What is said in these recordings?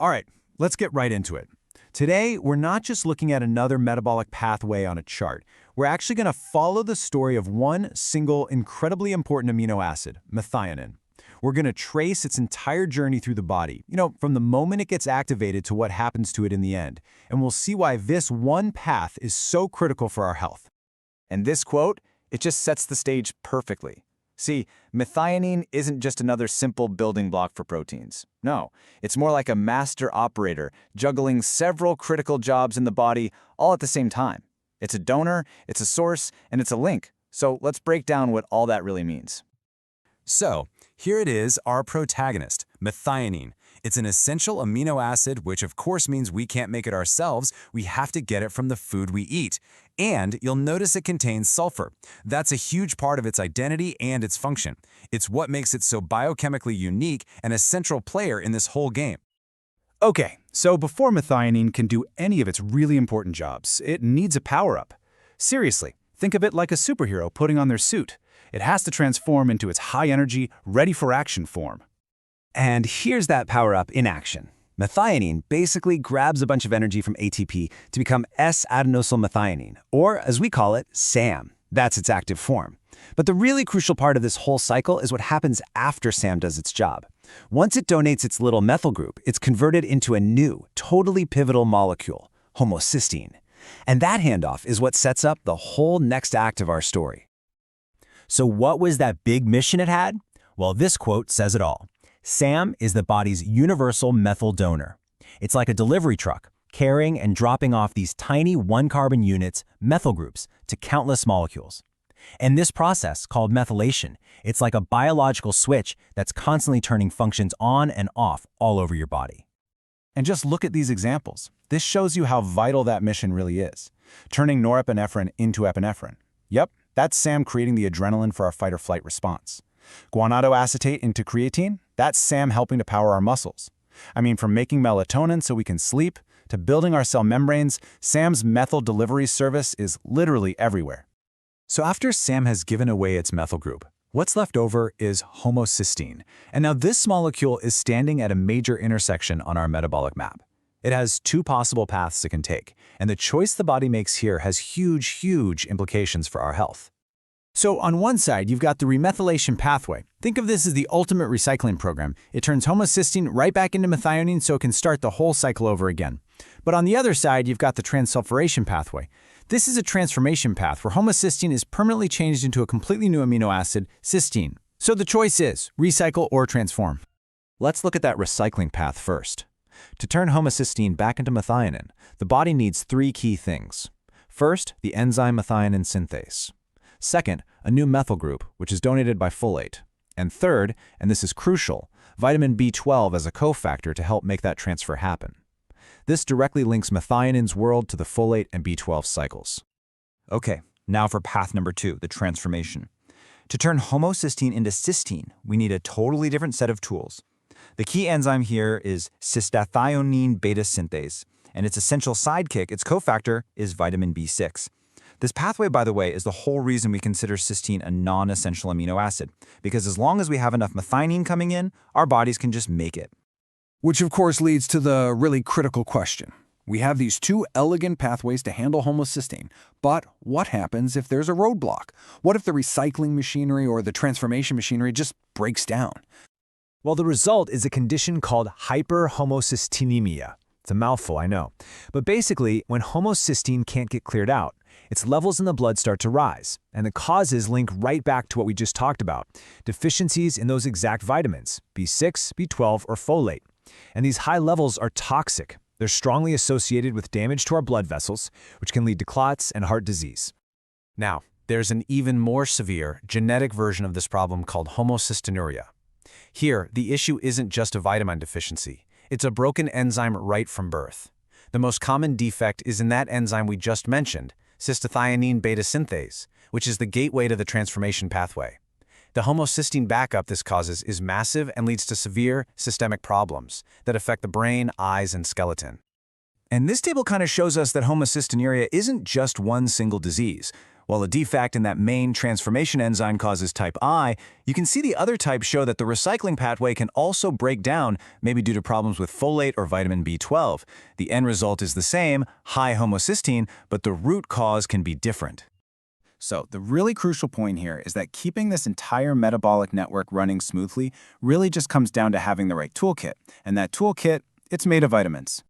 All right, let's get right into it. Today, we're not just looking at another metabolic pathway on a chart. We're actually going to follow the story of one single, incredibly important amino acid, methionine. We're going to trace its entire journey through the body, from the moment it gets activated to what happens to it in the end. And we'll see why this one path is so critical for our health. And this quote, it just sets the stage perfectly. See, methionine isn't just another simple building block for proteins. No, it's more like a master operator juggling several critical jobs in the body all at the same time. It's a donor, it's a source, and it's a link. So let's break down what all that really means. So, here it is, our protagonist, methionine. It's an essential amino acid, which of course means we can't make it ourselves. We have to get it from the food we eat. And you'll notice it contains sulfur. That's a huge part of its identity and its function. It's what makes it so biochemically unique and a central player in this whole game. Okay, so before methionine can do any of its really important jobs, it needs a power-up. Seriously, think of it like a superhero putting on their suit. It has to transform into its high-energy, ready-for-action form. And here's that power-up in action. Methionine basically grabs a bunch of energy from ATP to become S-Adenosylmethionine, or as we call it, SAM. That's its active form. But the really crucial part of this whole cycle is what happens after SAM does its job. Once it donates its little methyl group, it's converted into a new, totally pivotal molecule, homocysteine. And that handoff is what sets up the whole next act of our story. So what was that big mission it had? Well, this quote says it all. SAM is the body's universal methyl donor. It's like a delivery truck, carrying and dropping off these tiny one-carbon units, methyl groups, to countless molecules. And this process, called methylation, it's like a biological switch that's constantly turning functions on and off all over your body. And just look at these examples. This shows you how vital that mission really is. Turning norepinephrine into epinephrine. Yep, that's SAM creating the adrenaline for our fight-or-flight response. Guanado acetate into creatine, that's SAM helping to power our muscles. I mean, from making melatonin so we can sleep, to building our cell membranes, SAM's methyl delivery service is literally everywhere. So after SAM has given away its methyl group, what's left over is homocysteine. And now this molecule is standing at a major intersection on our metabolic map. It has two possible paths it can take, and the choice the body makes here has huge implications for our health. So on one side, you've got the remethylation pathway. Think of this as the ultimate recycling program. It turns homocysteine right back into methionine so it can start the whole cycle over again. But on the other side, you've got the transsulfuration pathway. This is a transformation path where homocysteine is permanently changed into a completely new amino acid, cysteine. So the choice is recycle or transform. Let's look at that recycling path first. To turn homocysteine back into methionine, the body needs three key things. First, the enzyme methionine synthase. Second, a new methyl group, which is donated by folate. And third, and this is crucial, vitamin B12 as a cofactor to help make that transfer happen. This directly links methionine's world to the folate and B12 cycles. Okay, now for path number 2, the transformation. To turn homocysteine into cysteine, we need a totally different set of tools. The key enzyme here is cystathionine beta synthase, and its essential sidekick, its cofactor, is vitamin B6. This pathway, by the way, is the whole reason we consider cysteine a non-essential amino acid, because as long as we have enough methionine coming in, our bodies can just make it. Which of course leads to the really critical question. We have these two elegant pathways to handle homocysteine, but what happens if there's a roadblock? What if the recycling machinery or the transformation machinery just breaks down? Well, the result is a condition called hyperhomocysteinemia. It's a mouthful, I know. But basically, when homocysteine can't get cleared out, its levels in the blood start to rise, and the causes link right back to what we just talked about, deficiencies in those exact vitamins, B6, B12, or folate. And these high levels are toxic. They're strongly associated with damage to our blood vessels, which can lead to clots and heart disease. Now, there's an even more severe genetic version of this problem called homocystinuria. Here, the issue isn't just a vitamin deficiency. It's a broken enzyme right from birth. The most common defect is in that enzyme we just mentioned, cystathionine beta synthase, which is the gateway to the transformation pathway. The homocysteine backup this causes is massive and leads to severe systemic problems that affect the brain, eyes, and skeleton. And this table kind of shows us that homocystinuria isn't just one single disease. While a defect in that main transformation enzyme causes type I, you can see the other types show that the recycling pathway can also break down, maybe due to problems with folate or vitamin B12. The end result is the same, high homocysteine, but the root cause can be different. So the really crucial point here is that keeping this entire metabolic network running smoothly really just comes down to having the right toolkit. And that toolkit, it's made of vitamins.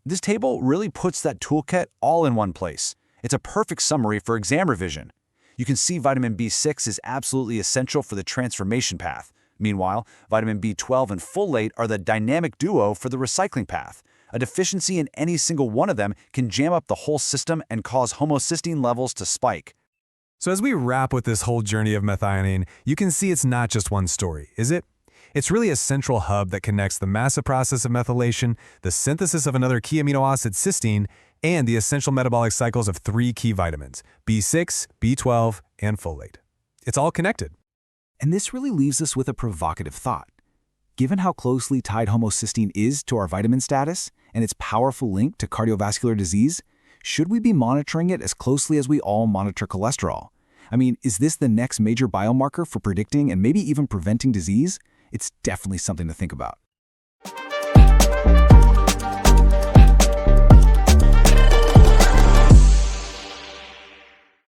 This table really puts that toolkit all in one place. It's a perfect summary for exam revision. You can see vitamin B6 is absolutely essential for the transformation path. Meanwhile, vitamin B12 and folate are the dynamic duo for the recycling path. A deficiency in any single one of them can jam up the whole system and cause homocysteine levels to spike. So as we wrap with this whole journey of methionine, you can see it's not just one story, is it? It's really a central hub that connects the massive process of methylation, the synthesis of another key amino acid, cysteine, and the essential metabolic cycles of 3 key vitamins, B6, B12, and folate. It's all connected. And this really leaves us with a provocative thought. Given how closely tied homocysteine is to our vitamin status and its powerful link to cardiovascular disease, should we be monitoring it as closely as we all monitor cholesterol? I mean, is this the next major biomarker for predicting and maybe even preventing disease? It's definitely something to think about.